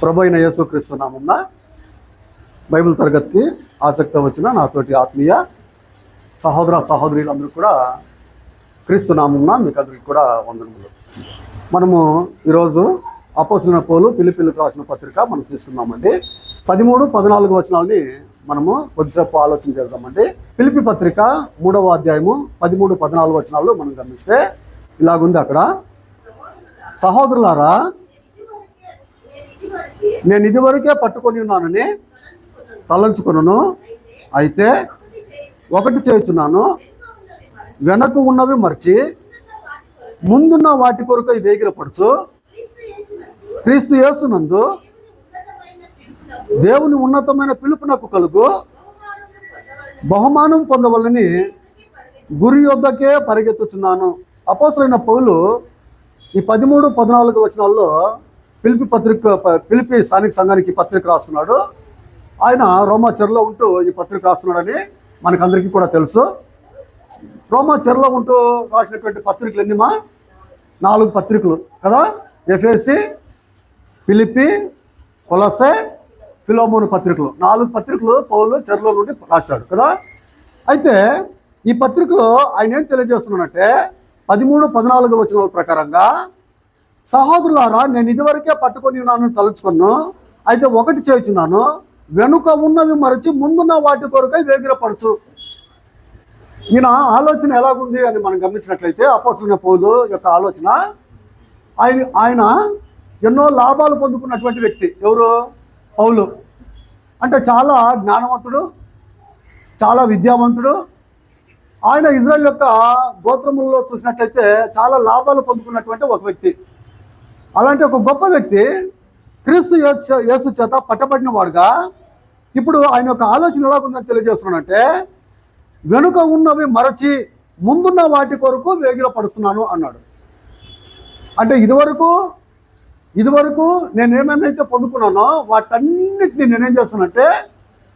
ప్రభు అయిన యేసుక్రీస్తు నామమున బైబిల్ తరగతికి ఆసక్తి వచ్చిన నాతోటి ఆత్మీయ సహోదర సహోదరులందరూ కూడా క్రీస్తు నామమున మీకు అందరికీ కూడా వందనములు. మనము ఈరోజు అపోస్తలుల పౌలు ఫిలిప్పీయులకు రాసిన పత్రిక మనం తీసుకుందామండి. 13-14 వచనాలని మనము కొద్దిసేపు ఆలోచన చేద్దామండి. ఫిలిప్పీ పత్రిక 3వ అధ్యాయము 13-14 వచనాలు మనం గమనిస్తే ఇలాగుంది. అక్కడ, సహోదరులారా, నేను ఇదివరకే పట్టుకొని ఉన్నానని తలంచుకొనును, అయితే ఒకటి చేయుచున్నాను, వెనక ఉన్నవి మర్చి ముందున్న వాటి కొరకు వేగిరపడుచు క్రీస్తు యేసునందు దేవుని ఉన్నతమైన పిలుపునకు కలుగు బహుమానం పొందవలని గురి యొద్దకే పరిగెత్తుచున్నాను. అపోస్తలుడైన పౌలు ఈ 13-14 వచనాల్లో ఫిలిప్పీ స్థానిక సంఘానికి పత్రిక రాస్తున్నాడు. ఆయన రోమా చెరలో ఉంటూ ఈ పత్రిక రాస్తున్నాడని మనకందరికీ కూడా తెలుసు. రోమా చెరలో ఉంటూ రాసినటువంటి పత్రికలు ఎన్నిమా? 4 పత్రికలు కదా. ఎఫెసీ, ఫిలిప్పీ, కొలొస్సే, ఫిలెమోను పత్రికలు, 4 పత్రికలు పౌలు చెరలో నుండి రాశాడు కదా. అయితే ఈ పత్రికలో ఆయన ఏం తెలియజేస్తున్నాడంటే 13-14 వచనాల ప్రకారంగా, సహోదరులారా, నేను ఇదివరకే పట్టుకొని ఉన్నాను తలుచుకున్నాను, అయితే ఒకటి చేయుచున్నాను, వెనుక ఉన్నవి మరచి ముందున్న వాటి కొరకై వేగిరపడుచు. ఈయన ఆలోచన ఎలాగుంది అని మనం గమనించినట్లయితే, అపోస్తలుడైన పౌలు యొక్క ఆలోచన, ఆయన ఎన్నో లాభాలు పొందుకున్నటువంటి వ్యక్తి. ఎవరు? పౌలు. అంటే చాలా జ్ఞానవంతుడు, చాలా విద్యావంతుడు. ఆయన ఇజ్రాయెల్ యొక్క గోత్రములలో చూసినట్లయితే చాలా లాభాలు పొందుకున్నటువంటి ఒక వ్యక్తి. అలాంటి ఒక గొప్ప వ్యక్తి క్రీస్తు యేసు చేత పట్టబడిన వాడుగా ఇప్పుడు ఆయన యొక్క ఆలోచన ఎలాగుందని తెలియజేస్తున్నానంటే, వెనుక ఉన్నవి మరచి ముందున్న వాటి కొరకు వేగిరపడుతున్నాను అన్నాడు. అంటే ఇదివరకు నేనేమేమైతే పొందుకున్నానో వాటన్నిటిని నేనేం చేస్తున్నానంటే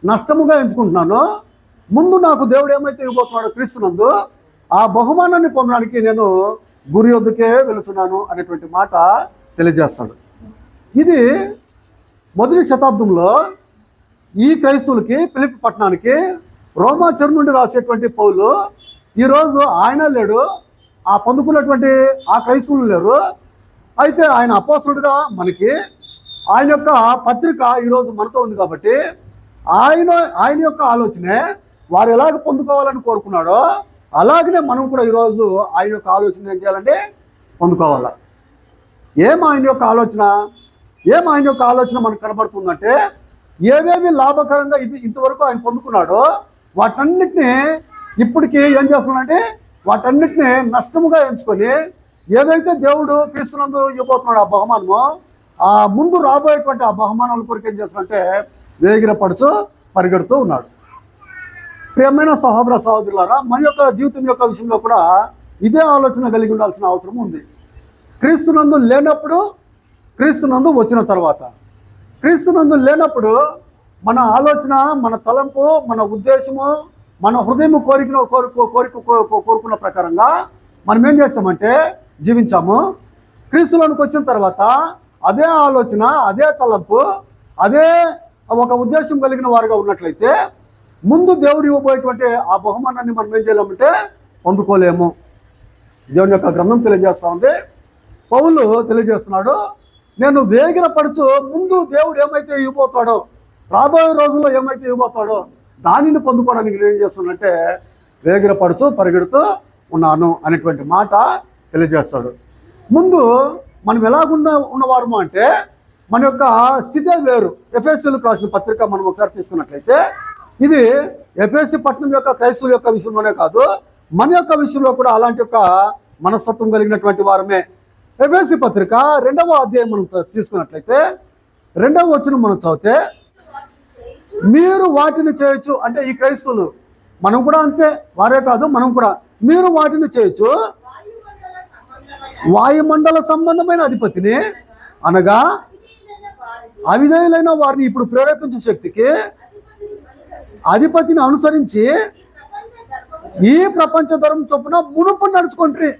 నష్టముగా ఎంచుకుంటున్నాను. ముందు నాకు దేవుడు ఏమైతే ఇవ్వబోతున్నాడో క్రీస్తునందు ఆ బహుమానాన్ని పొందడానికి నేను గురి యొద్దకే వెళుతున్నాను అనేటువంటి మాట తెలియజేస్తాడు. ఇది మొదటి శతాబ్దంలో ఈ క్రైస్తవులకి, ఫిలిప్పీ పట్టణానికి రోమా చెర నుండి రాసేటువంటి పౌలు ఈరోజు ఆయన లేడు, ఆ పొందుకున్నటువంటి ఆ క్రైస్తవులు లేరు. అయితే ఆయన అపోస్తలుడిగా మనకి ఆయన యొక్క పత్రిక ఈరోజు మనతో ఉంది కాబట్టి ఆయన యొక్క ఆలోచనే వారు ఎలాగ పొందుకోవాలని కోరుకున్నాడో అలాగనే మనం కూడా ఈరోజు ఆయన యొక్క ఆలోచన ఏం చేయాలంటే పొందుకోవాలా. ఏం ఆయన యొక్క ఆలోచన మనకు కనబడుతుందంటే, ఏవేవి లాభకరంగా ఇంతవరకు ఆయన పొందుకున్నాడో వాటన్నిటిని ఇప్పటికీ ఏం చేస్తున్నాడంటే వాటన్నిటిని నష్టముగా ఎంచుకొని ఏదైతే దేవుడు క్రీస్తునందు ఇవ్వబోతున్నాడు ఆ బహుమానము, ఆ ముందు రాబోయేటువంటి ఆ బహుమానాల కొరకు ఏం చేస్తున్నాడంటే వేగిరపడుచు పరిగెడుతూ ఉన్నాడు. ప్రియమైన సహోదర సహోదరులారా, మన యొక్క జీవితం యొక్క విషయంలో కూడా ఇదే ఆలోచన కలిగి ఉండాల్సిన అవసరం ఉంది. క్రీస్తునందు లేనప్పుడు, క్రీస్తునందు వచ్చిన తర్వాత. క్రీస్తునందు లేనప్పుడు మన ఆలోచన, మన తలంపు, మన ఉద్దేశము, మన హృదయం కోరుకున్న ప్రకారంగా మనం ఏం చేస్తామంటే జీవించాము. క్రీస్తులోనికి వచ్చిన తర్వాత అదే ఆలోచన, అదే తలంపు, అదే ఒక ఉద్దేశం కలిగిన వారుగా ఉన్నట్లయితే ముందు దేవుడు ఇవ్వబోయేటువంటి ఆ బహుమానాన్ని మనం ఏం చేయలేమంటే పొందుకోలేము. దేవుని యొక్క గ్రంథం తెలియజేస్తూ ఉంది. పౌలు తెలియజేస్తున్నాడు, నేను వేగిరపడుచు ముందు దేవుడు ఏమైతే ఇవ్వబోతాడో, రాబోయే రోజుల్లో ఏమైతే ఇవ్వబోతాడో దానిని పొందుకోవడానికి నేను ఏం చేస్తున్నానంటే వేగిరపడుచు పరిగెడుతూ ఉన్నాను అనేటువంటి మాట తెలియజేస్తాడు. ముందు మనం ఉన్నవారము అంటే మన యొక్క స్థితే వేరు. ఎఫెసీయులకు రాసిన పత్రిక మనం ఒకసారి తీసుకున్నట్లయితే ఇది ఎఫెసీ పట్టణం యొక్క క్రైస్తవుల యొక్క విషయంలోనే కాదు, మన యొక్క విషయంలో కూడా అలాంటి యొక్క మనస్తత్వం కలిగినటువంటి వారమే. ఎఫెసీ పత్రిక 2వ అధ్యాయం మనం తీసుకున్నట్లయితే 2వ వచనం మనం చదివితే, మీరు వాటిని చేయొచ్చు. అంటే ఈ క్రైస్తవులు, మనం కూడా అంతే, వారే కాదు మనం కూడా, మీరు వాటిని చేయొచ్చు, వాయుమండల సంబంధమైన అధిపతిని అనగా అవిధేయులైన వారిని ఇప్పుడు ప్రేరేపించే శక్తికి అధిపతిని అనుసరించి ఈ ప్రపంచ ధర్మం చొప్పున మునుపు నడుచుకుంటారు.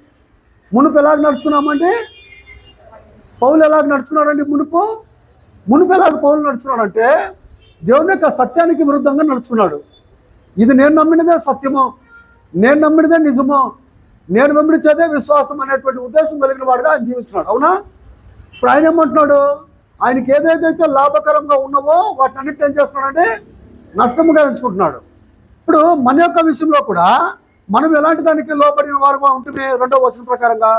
మునుపు ఎలాగ నడుచుకున్నామండి? పౌలు ఎలాగ నడుచుకున్నాడండి? మునుపు మునిపేలాగా పౌలు నడుచుకున్నాడు అంటే దేవుని యొక్క సత్యానికి విరుద్ధంగా నడుచుకున్నాడు. ఇది నేను నమ్మినదే సత్యము, నేను నమ్మినదే నిజము, నేను వెంబడించేదే విశ్వాసం అనేటువంటి ఉద్దేశం కలిగిన వాడుగా ఆయన జీవించినాడు. అవునా? ఇప్పుడు ఆయన ఏమంటున్నాడు, ఆయనకి ఏదైతే లాభకరంగా ఉన్నవో వాటిని అన్నిటి ఏం చేస్తున్నాడంటే నష్టముగా ఎంచుకుంటున్నాడు. ఇప్పుడు మన యొక్క విషయంలో కూడా మనం ఎలాంటి దానికి లోబడిన వారుగా ఉంటుంది? 2వ వచనం ప్రకారంగా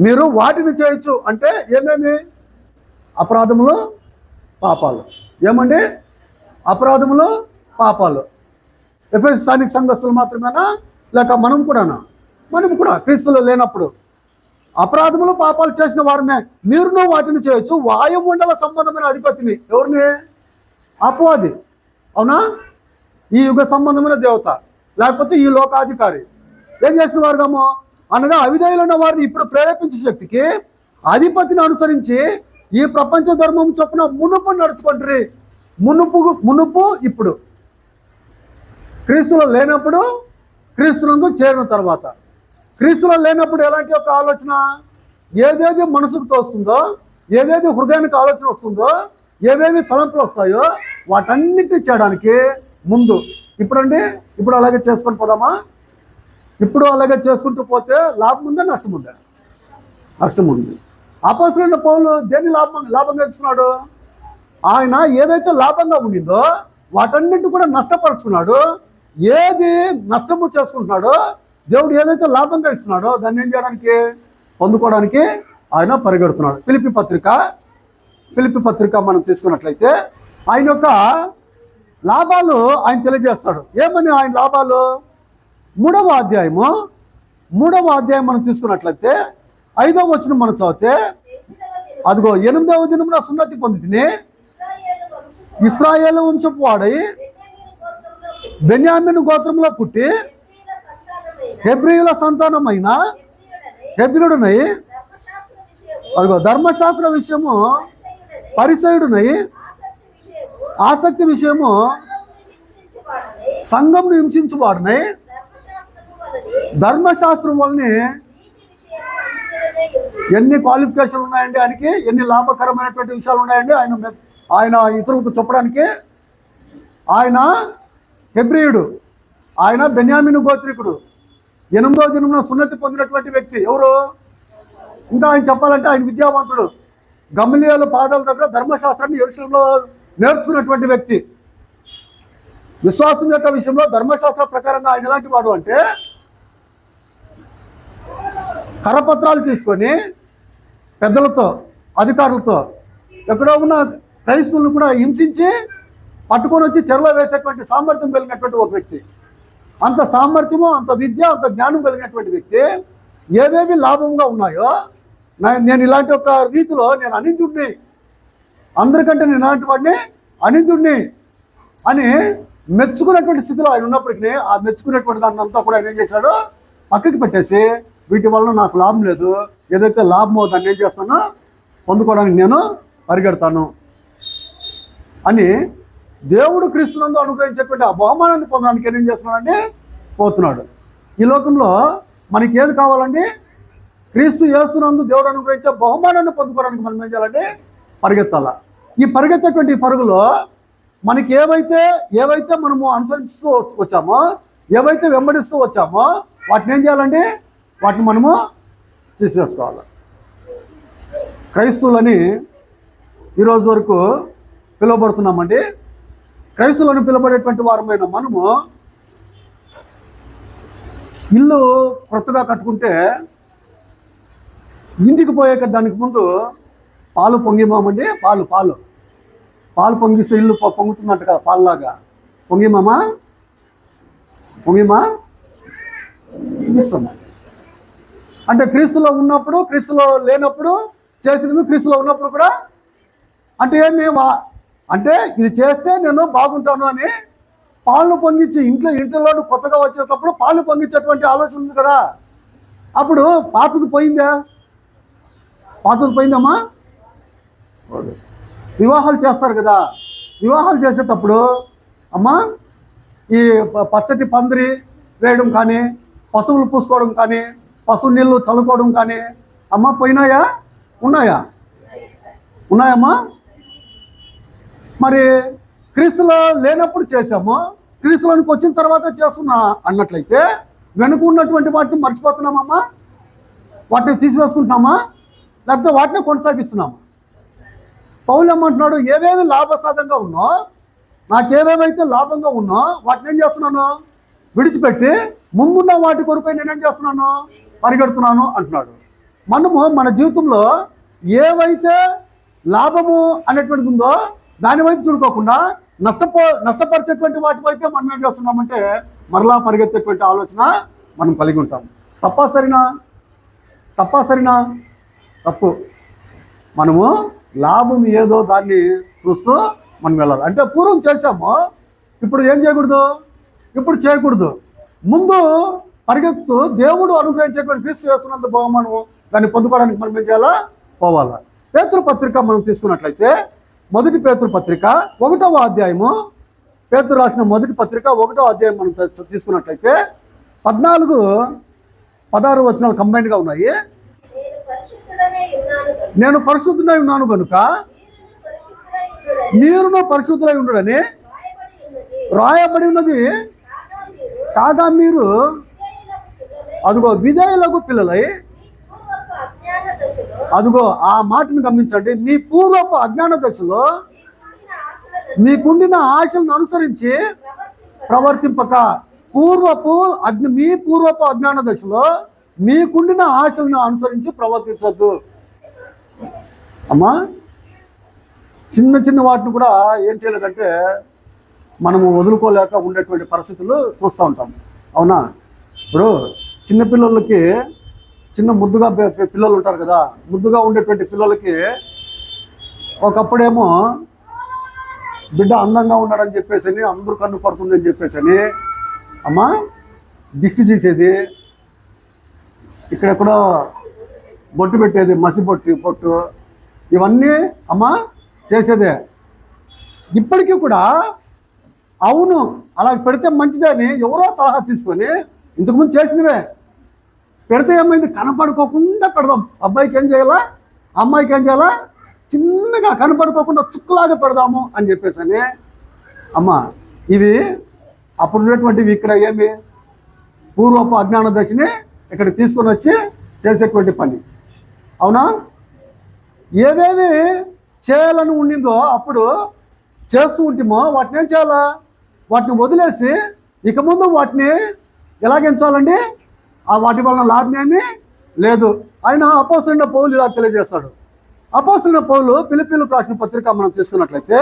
మీరు వాటిని చేయొచ్చు అంటే ఏమేమి? అపరాధములు, పాపాలు. ఏమండి? అపరాధములు, పాపాలు. ఎఫెసు స్థానిక సంఘస్థులు మాత్రమేనా, లేక మనం కూడానా? మనం కూడా క్రీస్తులో లేనప్పుడు అపరాధములు, పాపాలు చేసిన వారమే. మీరును వాటిని చేయొచ్చు. వాయుమండల సంబంధమైన అధిపతిని, ఎవరిని? అపవాది. అవునా? ఈ యుగ సంబంధమైన దేవత, లేకపోతే ఈ లోకాధికారి. ఏం చేసిన వారుగామో అనగా అవిధేయులైన వారిని ఇప్పుడు ప్రేరేపించే శక్తికి అధిపతిని అనుసరించి ఈ ప్రపంచ ధర్మం చొప్పున మునుపు నడుచుకుంటారు. మునుపు ఇప్పుడు క్రీస్తులో లేనప్పుడు, క్రీస్తునందు చేరిన తర్వాత. క్రీస్తులో లేనప్పుడు ఎలాంటి యొక్క ఆలోచన? ఏదేది మనసుకు తోస్తుందో, ఏదేది హృదయానికి ఆలోచన వస్తుందో, ఏవేవి తలంపులు వస్తాయో వాటన్నిటిని చేయడానికి ముందు. ఇప్పుడు అలాగే చేసుకొని పోదామా? ఇప్పుడు అలాగే చేసుకుంటూ పోతే లాభం ఉందా, నష్టం ఉందా? నష్టం ఉంది. అపోస్తలుడైన పౌలు దేన్ని లాభంగా ఇస్తున్నాడు? ఆయన ఏదైతే లాభంగా ఉండిందో వాటన్నిటి కూడా నష్టపరుచుకున్నాడు. ఏది నష్టము చేసుకుంటున్నాడో, దేవుడు ఏదైతే లాభంగా ఇస్తున్నాడో దాన్ని ఏం చేయడానికి, పొందుకోవడానికి ఆయన పరిగెడుతున్నాడు. ఫిలిప్పీ పత్రిక మనం తీసుకున్నట్లయితే ఆయన యొక్క లాభాలు ఆయన తెలియజేస్తాడు. ఏమని ఆయన లాభాలు? 3వ అధ్యాయం మనం తీసుకున్నట్లయితే 5వ వచనం మనం చదివితే, అదిగో 8వ దినమున సున్నతి పొందితిని, ఇశ్రాయేలు వంశపు వాడై బెన్యామీను గోత్రంలో పుట్టి హెబ్రీయుల సంతానమైన హెబ్రీయుడునై, అదిగో ధర్మశాస్త్ర విషయము పరిసయుడునై, ఆసక్తి విషయము సంఘంను హింసించువాడునై, ధర్మశాస్త్రం వల్లనే ఎన్ని క్వాలిఫికేషన్లు ఉన్నాయండి ఆయనకి, ఎన్ని లాభకరమైనటువంటి విషయాలు ఉన్నాయండి ఆయన ఇతరులకు చెప్పడానికి. ఆయన హెబ్రీయుడు, ఆయన బెన్యామీను గోత్రికుడు, 8వ దినమున సున్నతి పొందినటువంటి వ్యక్తి. ఎవరు? ఇంకా ఆయన చెప్పాలంటే ఆయన విద్యావంతుడు. గమలీయేలు పాదాల దగ్గర ధర్మశాస్త్రాన్ని యెరూషలేములో నేర్చుకున్నటువంటి వ్యక్తి. విశ్వాసం యొక్క విషయంలో ధర్మశాస్త్ర ప్రకారంగా ఆయన ఎలాంటి వాడు అంటే, కరపత్రాలు తీసుకొని పెద్దలతో, అధికారులతో ఎక్కడో ఉన్న క్రైస్తవులను కూడా హింసించి పట్టుకొని వచ్చి చెరలో వేసేటువంటి సామర్థ్యం కలిగినటువంటి ఒక వ్యక్తి. అంత సామర్థ్యము, అంత విద్య, అంత జ్ఞానం కలిగినటువంటి వ్యక్తి. ఏవేవి లాభంగా ఉన్నాయో, నేను ఇలాంటి ఒక రీతిలో నేను అనిందుడిని, అందరికంటే నేను ఇలాంటి వాడిని, అనిందుడిని అని మెచ్చుకున్నటువంటి స్థితిలో ఆయన ఉన్నప్పటికీ ఆ మెచ్చుకున్నటువంటి దాన్ని అంతా కూడా ఆయన ఏం చేశాడు? పక్కకి పెట్టేసి వీటి వల్ల నాకు లాభం లేదు, ఏదైతే లాభమో దాన్ని ఏం చేస్తానో పొందుకోవడానికి నేను పరిగెడతాను అని దేవుడు క్రీస్తునందు అనుగ్రహించేటువంటి ఆ బహుమానాన్ని పొందడానికి ఏం చేస్తున్నాడంటే పోతున్నాడు. ఈ లోకంలో మనకి ఏది కావాలండి? క్రీస్తు యేసునందు దేవుడు అనుగ్రహించే బహుమానాన్ని పొందుకోవడానికి మనం ఏం చేయాలంటే పరిగెత్తాలా. ఈ పరిగెత్తేటువంటి పరుగులో మనకి ఏవైతే మనము అనుసరిస్తూ వచ్చామో, ఏవైతే వెంబడిస్తూ వచ్చామో వాటిని ఏం చేయాలండి? వాటిని మనము తీసివేసుకోవాలి. క్రైస్తవులని ఈరోజు వరకు పిలువబడుతున్నామండి. క్రైస్తవులను పిలువబడేటువంటి వారమైన మనము ఇల్లు కొత్తగా కట్టుకుంటే ఇంటికి పోయాక దానికి ముందు పాలు పొంగిమామండి. పాలు పొంగిస్తే ఇల్లు పొంగుతుందంట కదా, పాల్లాగా. పొంగిమా పొంగిస్తాం అంటే క్రీస్తులో ఉన్నప్పుడు, క్రీస్తులో లేనప్పుడు చేసినవి, క్రీస్తులో ఉన్నప్పుడు కూడా. అంటే అంటే ఇది చేస్తే నేను బాగుంటాను అని పాలు పొంగించి ఇంట్లో కొత్తగా వచ్చేటప్పుడు పాలు పొంగించేటువంటి ఆలోచన ఉంది కదా. అప్పుడు పాతది పోయిందమ్మా. వివాహాలు చేస్తారు కదా, వివాహాలు చేసేటప్పుడు అమ్మా ఈ పచ్చటి పందిరి వేయడం కానీ, పశువులు పూసుకోవడం కానీ, పశువు నీళ్ళు చల్లుకోవడం కానీ అమ్మ ఉన్నాయమ్మా? మరి క్రీస్తులో లేనప్పుడు చేసాము, క్రీస్తులోనికి వచ్చిన తర్వాత చేస్తున్నా అన్నట్లయితే వెనుక ఉన్నటువంటి వాటిని మర్చిపోతున్నామమ్మా? వాటిని తీసివేసుకుంటున్నామా, లేకపోతే వాటిని కొనసాగిస్తున్నామా? పౌలు ఏమంటున్నాడు, ఏవేవి లాభసాధంగా ఉన్నో, నాకేవేవైతే లాభంగా ఉన్నో వాటిని ఏం చేస్తున్నాను, విడిచిపెట్టి ముందున్న వాటి కొరకు నేనేం చేస్తున్నాను, పరిగెడుతున్నాను అంటున్నాడు. మనము మన జీవితంలో ఏవైతే లాభము అనేటువంటిది ఉందో దాని వైపు చూడుకోకుండా నష్టపరిచేటువంటి వాటి వైపే మనం ఏం చేస్తున్నామంటే మరలా పరిగెత్తేటువంటి ఆలోచన మనం కలిగి ఉంటాం. తప్పసరినా తప్పు. మనము లాభం ఏదో దాన్ని చూస్తూ మనం వెళ్ళాలి. అంటే పూర్వం చేసాము, ఇప్పుడు ఏం చేయకూడదు, ఇప్పుడు చేయకూడదు. ముందు పరిగెత్తు దేవుడు అనుగ్రహించేటువంటి క్రీస్తు చేస్తున్నంత బహుమానం దాన్ని పొందుకోవడానికి మనం ఏం చేయాలా, పోవాలా. పేతురు పత్రిక మనం తీసుకున్నట్లయితే మొదటి పేతురు పత్రిక 1వ అధ్యాయము, పేతురు రాసిన మొదటి పత్రిక 1వ అధ్యాయం మనం తీసుకున్నట్లయితే 14-16 వచనాలు కంబైన్డ్గా ఉన్నాయి. నేను పరిశుద్ధుడై ఉన్నాను కనుక మీరును పరిశుద్ధులై ఉండడని రాయబడి ఉన్నది. కాగా మీరు అదిగో విధేయులకు పిల్లలై, అదిగో ఆ మాటను గమనించండి, మీ పూర్వపు అజ్ఞాన దశలో మీకుండిన ఆశలను అనుసరించి ప్రవర్తింపక. మీ పూర్వపు అజ్ఞాన దశలో మీకుండిన ఆశలను అనుసరించి ప్రవర్తించవద్దు. అమ్మా, చిన్న వాటిని కూడా ఏం చేయలేదంటే మనము వదులుకోలేక ఉండేటువంటి పరిస్థితులు చూస్తూ ఉంటాం. అవునా? ఇప్పుడు చిన్నపిల్లలకి ముద్దుగా పిల్లలు ఉంటారు కదా, ముద్దుగా ఉండేటువంటి పిల్లలకి ఒకప్పుడేమో బిడ్డ అందంగా ఉన్నాడని చెప్పేసి అందరూ కన్ను పడుతుంది అని చెప్పేసి అమ్మా దిష్టి చేసేది, ఇక్కడెక్కడో బొట్టు పెట్టేది, మసి పొట్టు, ఇవన్నీ అమ్మా చేసేదే. ఇప్పటికీ కూడా అవును అలా పెడితే మంచిదే అని ఎవరో సలహా తీసుకొని ఇంతకుముందు చేసినవే పెడితే ఏమైంది, కనపడుకోకుండా పెడదాం. అబ్బాయికి ఏం చేయాలా, అమ్మాయికి ఏం చేయాలా, చిన్నగా కనపడుకోకుండా చుక్కలాగా పెడదాము అని చెప్పేసి అమ్మ ఇవి అప్పుడు ఉన్నటువంటివి ఇక్కడ ఏమి పూర్వపు అజ్ఞాన దశని ఇక్కడ తీసుకొని వచ్చి చేసేటువంటి పని. అవునా? ఏవేవి చేయాలని ఉండిందో అప్పుడు చేస్తూ ఉంటేమో వాటిని ఏం చేయాలా, వాటిని వదిలేసి ఇక ముందు వాటిని ఎలాగించాలండి, వాటి వలన లాభం ఏమీ లేదు. ఆయన అపోస్తలుడైన పౌలు ఇలా తెలియజేస్తాడు. అపోస్తలుడైన పౌలు ఫిలిప్పీయులకు రాసిన పత్రిక మనం తీసుకున్నట్లయితే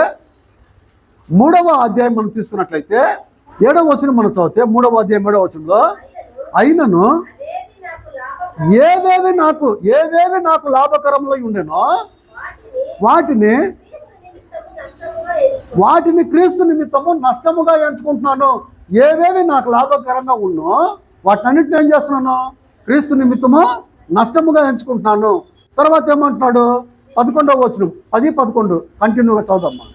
3వ అధ్యాయం మనం తీసుకున్నట్లయితే 7వ వచనం మనం చదివితే 3వ అధ్యాయం 7వ వచనంలో, అయినను ఏవేవి నాకు లాభకరంలో ఉండేనో వాటిని క్రీస్తు నిమిత్తము నష్టముగా ఎంచుకుంటున్నాను. ఏవేవి నాకు లాభకరంగా ఉన్నో వాటినన్నిటిని ఏం చేస్తున్నాను, క్రీస్తు నిమిత్తము నష్టముగా ఎంచుకుంటున్నాను. తర్వాత ఏమంటున్నాడు, 11వ వచనం 10-11 కంటిన్యూగా చదువుదమ్మా.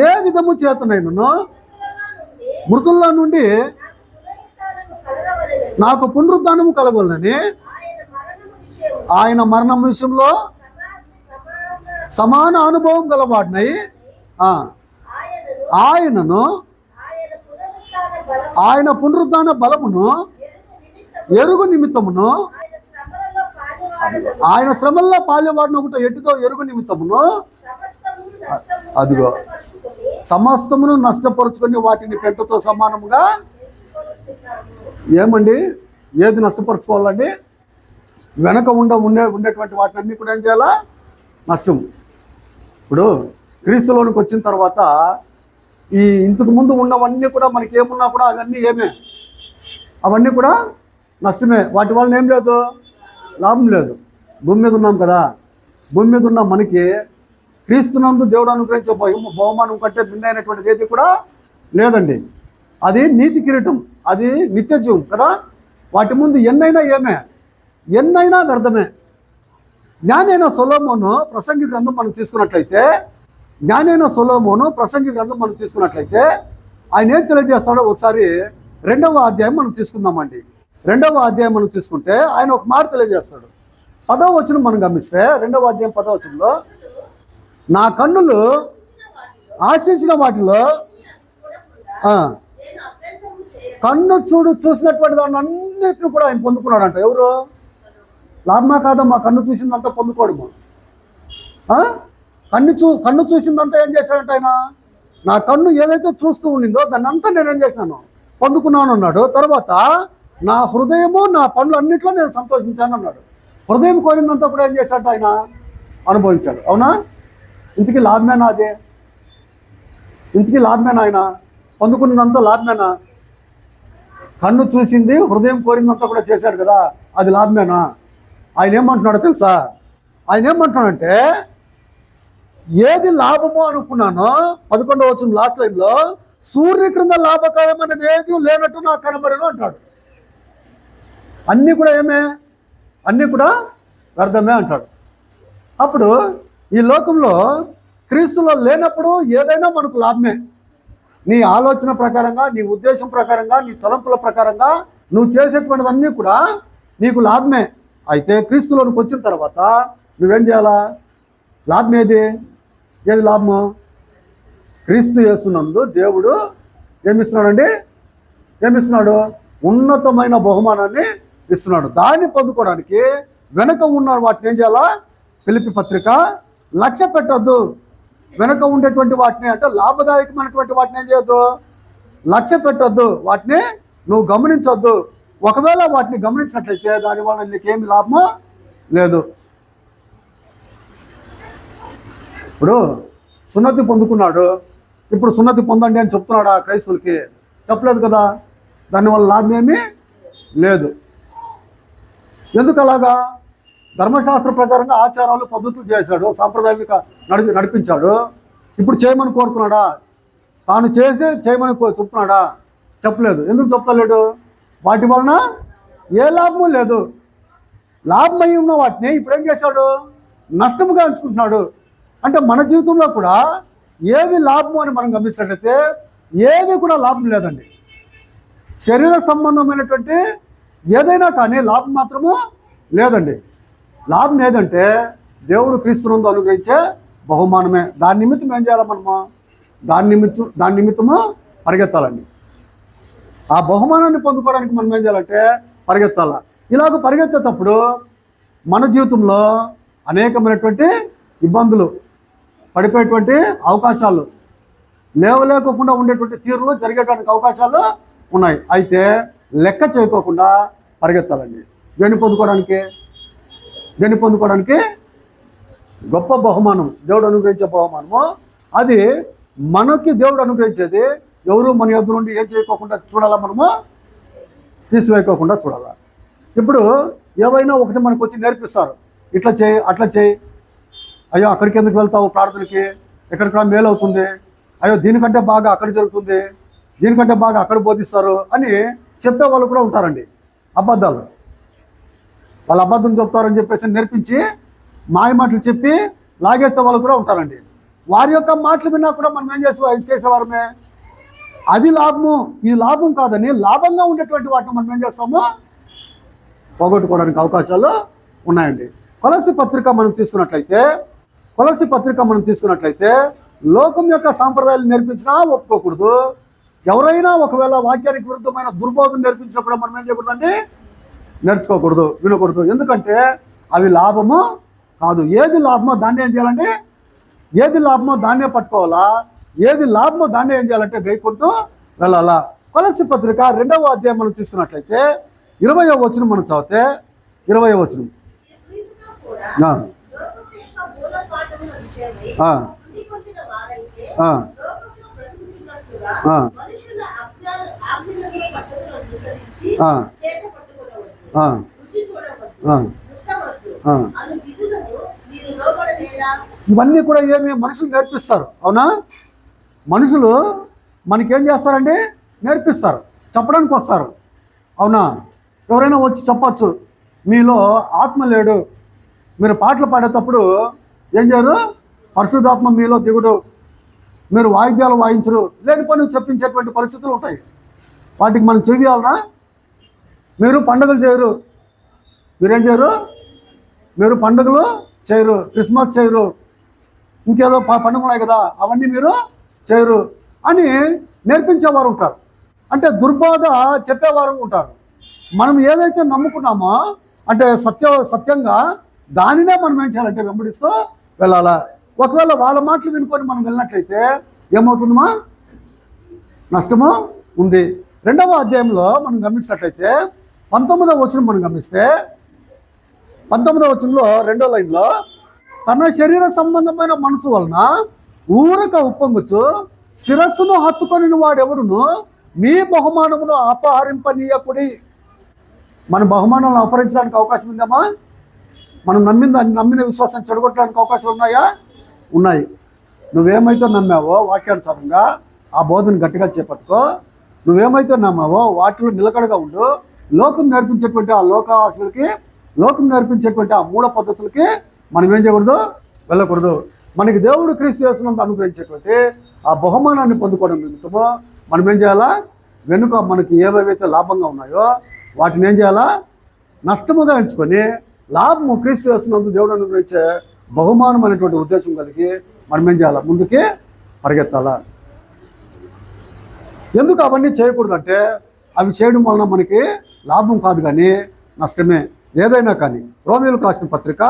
ఏ విధము చేతనైనను మృతుల్లో నుండి నాకు పునరుద్ధానము కలగవలనని ఆయన మరణం విషయంలో సమాన అనుభవం గలవాడినై ఆయన పునరుద్ధాన బలమును ఎరుగు నిమిత్తమును ఆయన శ్రమల్లో పాల్యవాడిన ఒకటి ఎట్టుతో ఎరుగు నిమిత్తమును అదిగో సమస్తమును నష్టపరుచుకొని వాటిని పెంటతో సమానముగా ఏమండి ఏది నష్టపరుచుకోవాలండి, వెనక ఉండేటువంటి వాటిని అన్నీ కూడా ఏం చేయాలా, నష్టం. ఇప్పుడు క్రీస్తులోనికి వచ్చిన తర్వాత ఈ ఇంతకు ముందు ఉన్నవన్నీ కూడా మనకి ఏమున్నా కూడా అవన్నీ కూడా నష్టమే. వాటి వలన ఏం లేదు, లాభం లేదు. భూమి మీద ఉన్నాం కదా, భూమి మీద ఉన్న మనకి క్రీస్తునందు దేవుడు అనుగ్రహించే బహుమానం కంటే భిన్నమైనటువంటిది ఏది కూడా లేదండి. అది నీతి కిరీటం, అది నిత్య జీవం కదా. వాటి ముందు ఎన్నైనా వ్యర్థమే. జ్ఞానైన సొలొమోను ప్రసంగి గ్రంథం మనం తీసుకున్నట్లయితే ఆయన ఏం తెలియజేస్తాడో ఒకసారి 2వ అధ్యాయం మనం తీసుకుందామండి. 2వ అధ్యాయం మనం తీసుకుంటే ఆయన ఒక మాట తెలియజేస్తాడు. 10వ వచనం మనం గమనిస్తే 2వ అధ్యాయం 10వ వచనంలో, నా కన్నులు ఆశించిన వాటిలో ఆ, కన్ను చూసినటువంటి దాన్ని అన్నిటిని కూడా ఆయన పొందుకున్నాడంట. ఎవరు? లాభమా కాదా? మా కన్ను చూసిందంతా పొందుకోవడము. కన్ను చూసిందంతా ఏం చేశాడంట ఆయన? నా కన్ను ఏదైతే చూస్తూ ఉండిందో దాన్ని అంతా నేనేం చేసినాను? పొందుకున్నాను అన్నాడు. తర్వాత నా హృదయము నా పనులు అన్నింటిలో నేను సంతోషించాను అన్నాడు. హృదయం కోరిందంతా కూడా ఏం చేశాడు? ఆయన అనుభవించాడు. అవునా? ఇంతకీ లాభమేనా అదే? ఇంతకీ లాభమేనా? ఆయన పొందుకున్నదంతా లాభమేనా? కన్ను చూసింది, హృదయం కోరిందంతా కూడా చేశాడు కదా, అది లాభమేనా? ఆయన ఏమంటున్నాడో తెలుసా? ఆయన ఏమంటున్నాడంటే, ఏది లాభమో అనుకున్నానో 11వ వచనం లాస్ట్ లైన్లో, సూర్య క్రింద లాభకరమైనది ఏది లేనట్టు నాకు కనబడను అంటాడు. అన్నీ కూడా ఏమే? అన్నీ కూడా వ్యర్థమే అంటాడు. అప్పుడు ఈ లోకంలో క్రీస్తులో లేనప్పుడు ఏదైనా మనకు లాభమే. నీ ఆలోచన ప్రకారంగా, నీ ఉద్దేశం ప్రకారంగా, నీ తలంపుల ప్రకారంగా నువ్వు చేసేటువంటివన్నీ కూడా నీకు లాభమే. అయితే క్రీస్తులోనికి వచ్చిన తర్వాత నువ్వేం చేయాలా? లాభం ఏది లాభము? క్రీస్తు యేసునందు దేవుడు ఏమిస్తున్నాడండి? ఏమిస్తున్నాడు? ఉన్నతమైన బహుమానాన్ని ఇస్తున్నాడు. దాన్ని పొందుకోవడానికి వెనక ఉన్న వాటిని ఏం చేయాలా? ఫిలిప్పీ పత్రిక, లక్ష్య పెట్టద్దు. వెనక ఉండేటువంటి వాటిని, అంటే లాభదాయకమైనటువంటి వాటిని ఏం చేయొద్దు? లక్ష్య పెట్టద్దు. వాటిని నువ్వు గమనించొద్దు. ఒకవేళ వాటిని గమనించినట్లయితే దానివల్ల నీకేమి లాభమో లేదు. ఇప్పుడు సున్నతి పొందుకున్నాడు, ఇప్పుడు సున్నతి పొందండి అని చెప్తున్నాడా క్రైస్తవులకి? చెప్పలేదు కదా. దానివల్ల లాభం ఏమీ లేదు. ఎందుకు అలాగా? ధర్మశాస్త్ర ప్రకారంగా ఆచారాలు పద్ధతులు చేశాడు, సాంప్రదాయాన్ని నడిపించాడు. ఇప్పుడు చేయమని కోరుతున్నాడా? తాను చేయమని చెప్తున్నాడా? చెప్పలేదు. ఎందుకు చెప్తలేడు? వాటి వలన ఏ లాభము లేదు. లాభమై ఉన్న వాటిని ఇప్పుడు ఏం చేశాడు? నష్టముగా ఎంచుకుంటున్నాడు. అంటే మన జీవితంలో కూడా ఏవి లాభము అని మనం గమనించినట్లయితే ఏవి కూడా లాభం లేదండి. శరీర సంబంధమైనటువంటి ఏదైనా కానీ లాభం మాత్రము లేదండి. లాభం ఏదంటే దేవుడు క్రీస్తునందు అనుగ్రహించే బహుమానమే. దాని నిమిత్తం ఏం చేయాలి మనము? దాని నిమిత్తము పరిగెత్తాలండి. ఆ బహుమానాన్ని పొందుకోవడానికి మనం ఏం చేయాలంటే పరిగెత్తాల. ఇలాగ పరిగెత్తేటప్పుడు మన జీవితంలో అనేకమైనటువంటి ఇబ్బందులు, పడిపోయేటువంటి అవకాశాలు, లేవలేకోకుండా ఉండేటువంటి తీరులు జరిగేటువంటి అవకాశాలు ఉన్నాయి. అయితే లెక్క చేయకోకుండా పరిగెత్తాలండి. దేన్ని పొందుకోవడానికి గొప్ప బహుమానం, దేవుడు అనుగ్రహించే బహుమానము. అది మనకి దేవుడు అనుగ్రహించేది. ఎవరు మన యొద్ద నుండి ఏం చేయకోకుండా చూడాలా? మనము తీసివేయకోకుండా చూడాలా. ఇప్పుడు ఏవైనా ఒకటి మనకు వచ్చి నేర్పిస్తారు, ఇట్లా చేయి, అట్లా చేయి, అయ్యో అక్కడికి ఎందుకు వెళ్తావు ప్రార్థనకి, ఎక్కడికి మేలు అవుతుంది, అయ్యో దీనికంటే బాగా అక్కడ జరుగుతుంది, దీనికంటే బాగా అక్కడ బోధిస్తారు అని చెప్పే వాళ్ళు కూడా ఉంటారండి. అబద్ధాలు, వాళ్ళు అబద్ధం చెప్తారని చెప్పేసి నేర్పించి మాయ మాటలు చెప్పి లాగేసే వాళ్ళు కూడా ఉంటారండి. వారి యొక్క మాటలు విన్నా కూడా మనం ఏం చేసేవారమే? అది లాభము, ఇది లాభం కాదని లాభంగా ఉండేటువంటి వాటిని మనం ఏం చేస్తాము? పోగొట్టుకోవడానికి అవకాశాలు ఉన్నాయండి. కొలసి పత్రిక మనం తీసుకున్నట్లయితే లోకం యొక్క సాంప్రదాయాలు నేర్పించినా ఒప్పుకోకూడదు. ఎవరైనా ఒకవేళ వాక్యానికి విరుద్ధమైన దుర్బోధన నేర్పించినప్పుడు మనం ఏం చేయకూడదండి? నేర్చుకోకూడదు, వినకూడదు. ఎందుకంటే అవి లాభము కాదు. ఏది లాభమో దాన్ని ఏం చేయాలండి? ఏది లాభమో దాన్నే పట్టుకోవాలా. ఏది లాభమో దాన్ని ఏం చేయాలంటే గైకుంటూ వెళ్ళాలా. కొలసి పత్రిక 2వ అధ్యాయం మనం తీసుకున్నట్లయితే 20వ వచనం మనం చదివితే 20వ వచనం ఇవన్నీ కూడా ఏమి మనుషులు నేర్పిస్తారు. అవునా? మనుషులు మనకేం చేస్తారండి? నేర్పిస్తారు, చెప్పడానికి వస్తారు. అవునా? ఎవరైనా వచ్చి చెప్పచ్చు, మీలో ఆత్మ లేడు, మీరు పాటలు పాడేటప్పుడు ఏం చేయరు? పరిశుద్ధాత్మ మీలో దిగుడు, మీరు వాయిద్యాలు వాయించరు, లేని పని చెప్పించేటువంటి పరిస్థితులు ఉంటాయి. వాటికి మనం చెయ్యాలనా? మీరు పండుగలు చేయరు, మీరేం చేయరు? మీరు పండుగలు చేయరు, క్రిస్మస్ చేయరు, ఇంకేదో పండుగలు ఉన్నాయి కదా, అవన్నీ మీరు చేయరు అని నేర్పించేవారు ఉంటారు. అంటే దుర్బోధ చెప్పేవారు ఉంటారు. మనం ఏదైతే నమ్ముకున్నామో అంటే సత్యంగా దానినే మనం ఏం చేయాలంటే వెంబడిస్తూ వెళ్ళాలా. ఒకవేళ వాళ్ళ మాటలు వినుకొని మనం వెళ్ళినట్లయితే ఏమవుతుందమ్మా? నష్టము ఉంది. 2వ అధ్యాయంలో మనం గమనించినట్లయితే 19వ వచనం మనం గమనిస్తే 19వ వచనంలో 2వ లైన్లో తన శరీర సంబంధమైన మనసు వలన ఊరక ఉప్పొంగుచు శిరస్సును హత్తుకొని వాడెవడును మీ బహుమానమును అపహరింపనీయకుడి. మన బహుమానాలను అపహరించడానికి అవకాశం ఉందమ్మా? మనం నమ్మిన విశ్వాసాన్ని చెడగొట్టడానికి అవకాశాలు ఉన్నాయా? ఉన్నాయి. నువ్వేమైతే నమ్మావో వాక్యానుసారంగా ఆ బోధను గట్టిగా చేపట్టుకో. నువ్వేమైతే నమ్మావో వాటిలో నిలకడగా ఉండు. లోకం నేర్పించేటువంటి ఆ లోకాశలకి, లోకం నేర్పించేటువంటి ఆ మూఢ పద్ధతులకి మనం ఏం చేయకూడదు? వెళ్ళకూడదు. మనకి దేవుడు క్రీస్తు యేసునందు అనుగ్రహించేటువంటి ఆ బహుమానాన్ని పొందుకోవడం నిమిత్తము మనం ఏం చేయాలా? వెనుక మనకి ఏవేవైతే లాభంగా ఉన్నాయో వాటిని ఏం చేయాలా? నష్టముగా ఎంచుకొని లాభము క్రీస్తు యేసునందు దేవుడు అనుగ్రహించే బహుమానం అనేటువంటి ఉద్దేశం కలిగి మనం ఏం చేయాలా? ముందుకి పరిగెత్తాలా. ఎందుకు అవన్నీ చేయకూడదంటే అవి చేయడం వలన మనకి లాభం కాదు కానీ నష్టమే ఏదైనా కానీ. రోమీయులకు రాసిన పత్రిక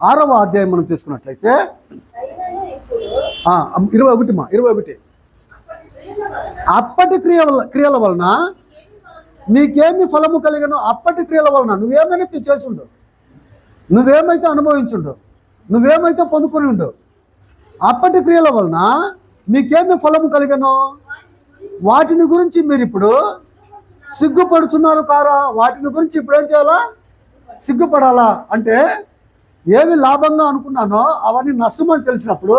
6వ అధ్యాయం మనం తీసుకున్నట్లయితే 21 అప్పటి క్రియల వలన నీకేమి ఫలము కలిగను? అప్పటి క్రియల వలన నువ్వేమైనా చేసుండు, నువ్వేమైతే అనుభవించుండు, నువ్వేమైతే పొందుకుని ఉండు, అప్పటి క్రియల వలన మీకేమి ఫలము కలిగను? వాటిని గురించి మీరు ఇప్పుడు సిగ్గుపడుతున్నారు కారా? వాటిని గురించి ఇప్పుడు ఏం చేయాలా? సిగ్గుపడాలా. అంటే ఏమి లాభంగా అనుకున్నానో అవన్నీ నష్టమని తెలిసినప్పుడు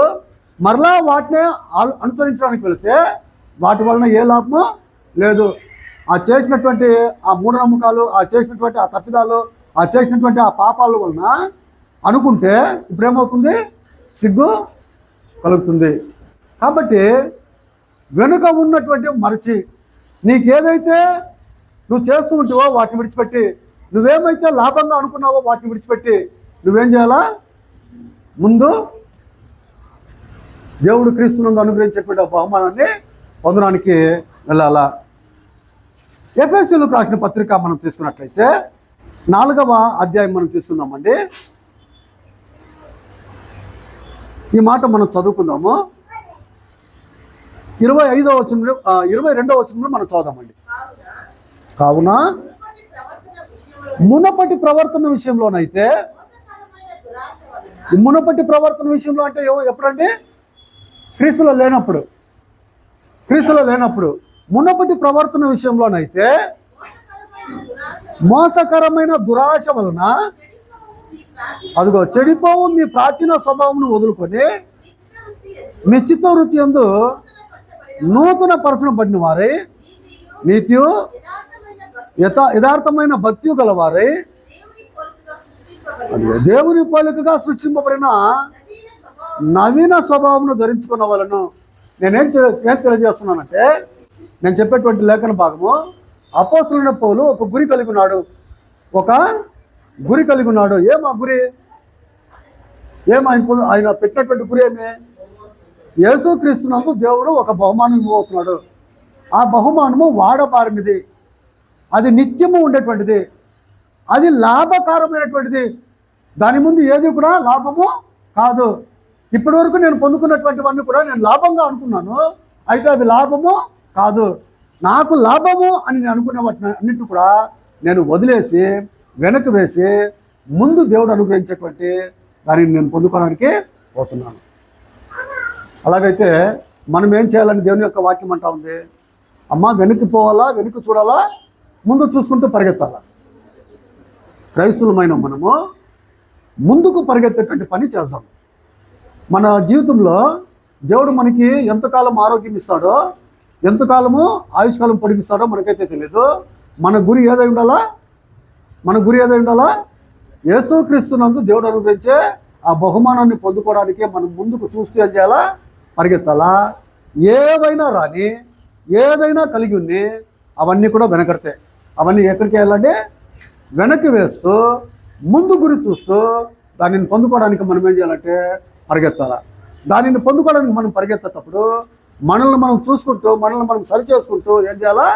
మరలా వాటినే అనుసరించడానికి వెళితే వాటి వలన ఏ లాభమో లేదు. ఆ చేసినటువంటి ఆ మూఢనమ్మకాలు, ఆ చేసినటువంటి ఆ తప్పిదాలు, ఆ చేసినటువంటి ఆ పాపాల వలన అనుకుంటే ఇప్పుడేమవుతుంది? సిగ్గు కలుగుతుంది. కాబట్టి వెనుక ఉన్నటువంటి మరచి నీకేదైతే నువ్వు చేస్తూ ఉంటావో వాటిని విడిచిపెట్టి, నువ్వేమైతే లాభంగా అనుకున్నావో వాటిని విడిచిపెట్టి నువ్వేం చేయాలా? ముందు దేవుడు క్రీస్తునందు అనుగ్రహించేటువంటి బహుమానాన్ని పొందడానికి వెళ్ళాలా. ఎఫెసీయులకు రాసిన పత్రిక మనం తీసుకున్నట్లయితే 4వ అధ్యాయం మనం తీసుకుందామండి. ఈ మాట మనం చదువుకుందాము. 22వ వచనంలో మనం చదువుదామండి. కావున మునపటి ప్రవర్తన విషయంలోనైతే, మునపటి ప్రవర్తన విషయంలో అంటే ఎప్పుడండి? క్రీస్తులో లేనప్పుడు. మునపటి ప్రవర్తన విషయంలోనైతే మోసకరమైన దురాశ వలన అదిగో చెడిపోవు మీ ప్రాచీన స్వభావం వదులుకొని మీ చిత్తవృత్తి యందు నూతన పరచబడిన వారై నీతియు యథార్థమైన భక్తి గలవారై దేవుని పోలికగా సృష్టింపబడిన నవీన స్వభావం ధరించుకున్న వాళ్ళను. ఏం తెలియజేస్తున్నానంటే, నేను చెప్పేటువంటి లేఖన భాగము అపోస్తలుడైన పౌలు ఒక గురి కలిగి ఉన్నాడు. ఏం ఆ గురి? ఆయన పెట్టినటువంటి గురి ఏమి? యేసుక్రీస్తునందు దేవుడు ఒక బహుమానం ఇవ్వబోతున్నాడు. ఆ బహుమానము వాడబారినది, అది నిత్యము ఉండేటువంటిది, అది లాభకరమైనటువంటిది. దాని ముందు ఏది కూడా లాభము కాదు. ఇప్పటి వరకు నేను పొందుకున్నటువంటివన్నీ కూడా నేను లాభంగా అనుకున్నాను, అయితే అవి లాభము కాదు. నాకు లాభము అని నేను అనుకున్న వాటిని అన్నింటినీ కూడా నేను వదిలేసి వెనక్కి వేసి ముందు దేవుడు అనుగ్రహించేటువంటి దానిని నేను పొందుకోవడానికి పోతున్నాను. అలాగైతే మనం ఏం చేయాలని దేవుని యొక్క వాక్యం అంటా ఉంది? అమ్మ, వెనక్కి పోవాలా, వెనక్కి చూడాలా, ముందు చూసుకుంటూ పరిగెత్తాలా. క్రైస్తవులమైన మనము ముందుకు పరిగెత్తేటువంటి పని చేద్దాం. మన జీవితంలో దేవుడు మనకి ఎంతకాలం ఆరోగ్యం ఇస్తాడో, ఎంతకాలము ఆయుష్కాలం పొడిగిస్తాడో మనకైతే తెలియదు. మన గురి ఏదై ఉండాలా? యేసుక్రీస్తునందు దేవుడు అనుగ్రహించే ఆ బహుమానాన్ని పొందుకోవడానికే మనం ముందుకు చూస్తూ ఏం చేయాలా? పరిగెత్తాలా. ఏవైనా రాని, ఏదైనా కలిగి ఉన్ని అవన్నీ కూడా వెనకడితే అవన్నీ ఎక్కడికి వెళ్ళాలంటే వెనక్కి వేస్తూ ముందు గురి చూస్తూ దానిని పొందుకోవడానికి మనం ఏం చేయాలంటే పరిగెత్తాలా. దానిని పొందుకోవడానికి మనం పరిగెత్తేటప్పుడు మనల్ని మనం చూసుకుంటూ మనల్ని మనం సరి చేసుకుంటూ ఏం చేయాలా?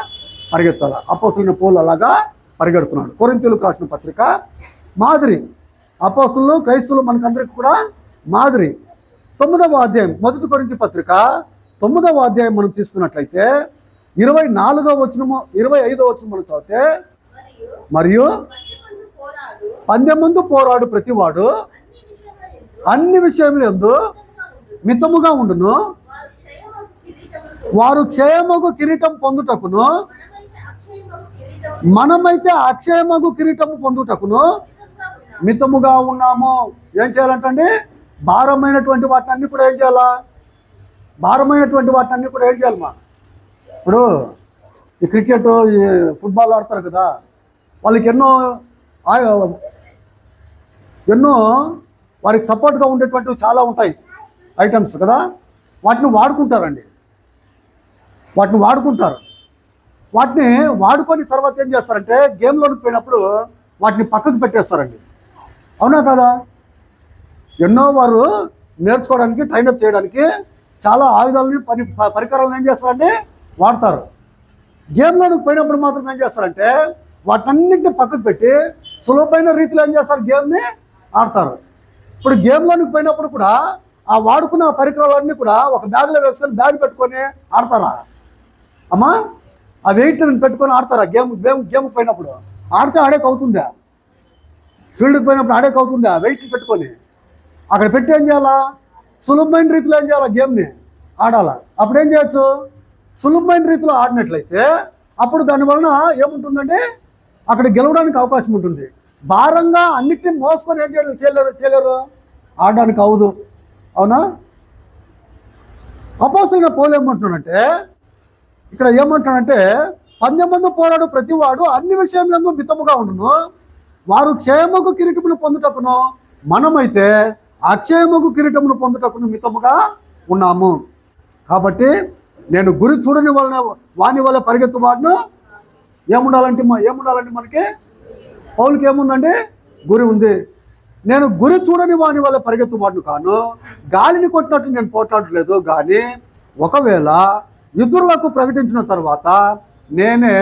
పరిగెత్తాలా. అపోస్తులైన పౌలు అలాగా పరిగెడుతున్నాడు. కొరింథీయులకు రాసిన పత్రిక మాదిరి. అపోస్తులు క్రైస్తవులు మనకందరికి కూడా మాదిరి. 9వ అధ్యాయం 1 కొరింథీ పత్రిక 9వ అధ్యాయం మనం తీసుకున్నట్లయితే 24వ వచనము 25వ వచనం మనం చదివితే, మరియు పందెమందు పోరాడు ప్రతివాడు అన్ని విషయముల యందు మితముగా ఉండును, వారు క్షయమగు కిరీటం పొందుటకును మనమైతే అక్షయమగు కిరీటము పొందుటకును మితముగా ఉన్నాము. ఏం చేయాలంటండి? భారమైనటువంటి వాటిని కూడా ఏం చేయాలా? భారమైనటువంటి వాటిని కూడా ఏం చేయాలమ్మా? ఇప్పుడు ఈ క్రికెట్, ఈ ఫుట్బాల్ ఆడతారు కదా, వాళ్ళకి ఎన్నో వారికి సపోర్ట్గా ఉండేటువంటివి చాలా ఉంటాయి ఐటమ్స్ కదా, వాటిని వాడుకుంటారండి. వాటిని వాడుకొని తర్వాత ఏం చేస్తారంటే గేమ్లోకి పోయినప్పుడు వాటిని పక్కకు పెట్టేస్తారండి. అవునా కదా? ఎన్నో వారు నేర్చుకోవడానికి, ట్రైనప్ చేయడానికి చాలా ఆయుధాలని పరికరాలను ఏం చేస్తారంటే వాడతారు. గేమ్లోకి పోయినప్పుడు మాత్రం ఏం చేస్తారంటే వాటన్నింటినీ పక్కకు పెట్టి సులభమైన రీతిలో ఏం చేస్తారు? గేమ్ని ఆడతారు. ఇప్పుడు గేమ్లోకి పోయినప్పుడు కూడా ఆ వాడుకున్న పరికరాలన్నీ కూడా ఒక బ్యాగ్లో వేసుకొని బ్యాగ్ పెట్టుకొని ఆడతారా అమ్మా? ఆ వెయిట్ని పెట్టుకొని ఆడతారా? గేమ్ పోయినప్పుడు ఆడితే ఆడేకి అవుతుందా? ఫీల్డ్కి పోయినప్పుడు ఆడేకి అవుతుందా? వెయిట్ని పెట్టుకొని అక్కడ పెట్టి ఏం చేయాలా? సులభమైన రీతిలో ఏం చేయాలా? గేమ్ని ఆడాలా. అప్పుడు ఏం చేయొచ్చు? సులభమైన రీతిలో ఆడినట్లయితే అప్పుడు దానివలన ఏముంటుందంటే అక్కడ గెలవడానికి అవకాశం ఉంటుంది. భారంగా అన్నిటినీ మోసుకొని ఏం చేయలేరు, ఆడడానికి అవదు. అవునా? అపోస్తలుడైన పౌలు ఏమంటున్నాడంటే, ఇక్కడ ఏమంటున్నాడంటే, పందెమందు పోరాడు ప్రతివాడు అన్ని విషయములందు మితముగా ఉండును, వారు క్షయమగు కిరీటమును పొందుటకును మనమైతే అక్షయమగు కిరీటమును పొందుటకును మితముగా ఉన్నాము. కాబట్టి నేను గురి చూడని వాని వల్ల పరిగెత్తువాడును. ఏముండాలంటే మనకి పౌలుకి ఏముందండి? గురి ఉంది. నేను గురి చూడని వాని వల్ల పరిగెత్తువాడును కాను, గాలిని కొట్టినట్లు నేను పోట్లాడలేదు. కానీ ఒకవేళ ఇతరులకు ప్రకటించిన తర్వాత నేనే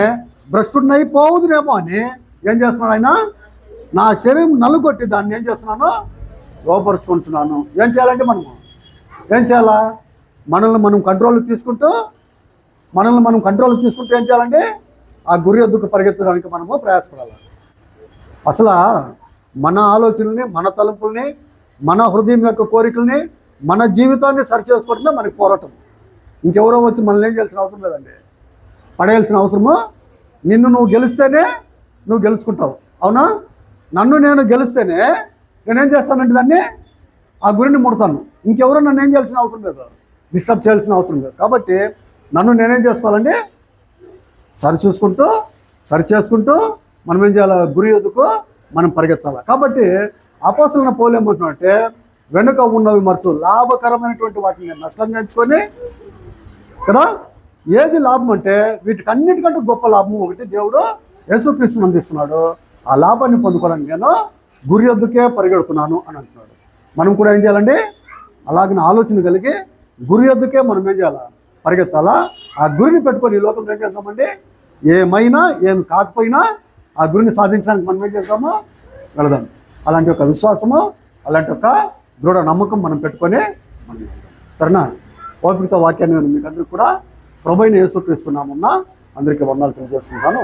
భ్రష్టుడినైపోవుదునేమో అని ఏం చేస్తున్నాడు ఆయన? నా శరీరం నలుగొట్టి దాన్ని ఏం చేస్తున్నాను? లోపరుచుకుంటున్నాను. ఏం చేయాలంటే ఏం చేయాలా? మనల్ని మనం కంట్రోల్ తీసుకుంటూ ఏం చేయాలంటే ఆ గురి ఎద్దుకు పరిగెత్తడానికి మనము ప్రయాసపడాలి. అసలు మన ఆలోచనల్ని, మన తలుపుల్ని, మన హృదయం యొక్క కోరికల్ని, మన జీవితాన్ని సరిచేసుకోవడమే మనకి పోరాటం. ఇంకెవరో వచ్చి మనల్ని ఏం చేయాల్సిన అవసరం లేదండి. పడేయాల్సిన అవసరము, నిన్ను నువ్వు గెలిస్తేనే నువ్వు గెలుచుకుంటావు. అవునా? నేను గెలిస్తేనే నేనేం చేస్తానంటే దాన్ని ఆ గురిని ముడతాను. ఇంకెవరో నన్ను ఏం చేయాల్సిన అవసరం లేదు, డిస్టర్బ్ చేయాల్సిన అవసరం లేదు. కాబట్టి నన్ను నేనేం చేసుకోవాలంటే సరి చేసుకుంటూ మనం ఏం చేయాలి? గురి ఎదుకు మనం పరిగెత్తాలి. కాబట్టి అపోస్తలుడైన పౌలు ఏమంటున్నాడంటే, వెనుక ఉన్నవి మరచు, లాభకరమైనటువంటి వాటిని నష్టంగా ఎంచుకొని కదా. ఏది లాభం అంటే వీటికన్నిటికంటే గొప్ప లాభం ఒకటి దేవుడు యేసుక్రీస్తుని అందిస్తున్నాడు. ఆ లాభాన్ని పొందుకోవడానికి నేను గురి ఎద్దుకే పరిగెడుతున్నాను అని అంటున్నాడు. మనం కూడా ఏం చేయాలండి? అలాగిన ఆలోచన కలిగి గురి ఎద్దుకే మనం ఏం చేయాలా? పరిగెత్తాలా. ఆ గురిని పెట్టుకొని ఈ లోకంలో ఏం చేస్తామండి? ఏమి కాకపోయినా ఆ గురిని సాధించడానికి మనం ఏం చేస్తామో వెళదాం. అలాంటి ఒక విశ్వాసము, అలాంటి ఒక దృఢ నమ్మకం మనం పెట్టుకొని సరేనా? ఓపికతో వాక్యాన్ని మీకు అందరికీ కూడా ప్రభువైన యేసుక్రీస్తు నామమున అందరికీ వందనాలు తెలియజేసుకుంటాను.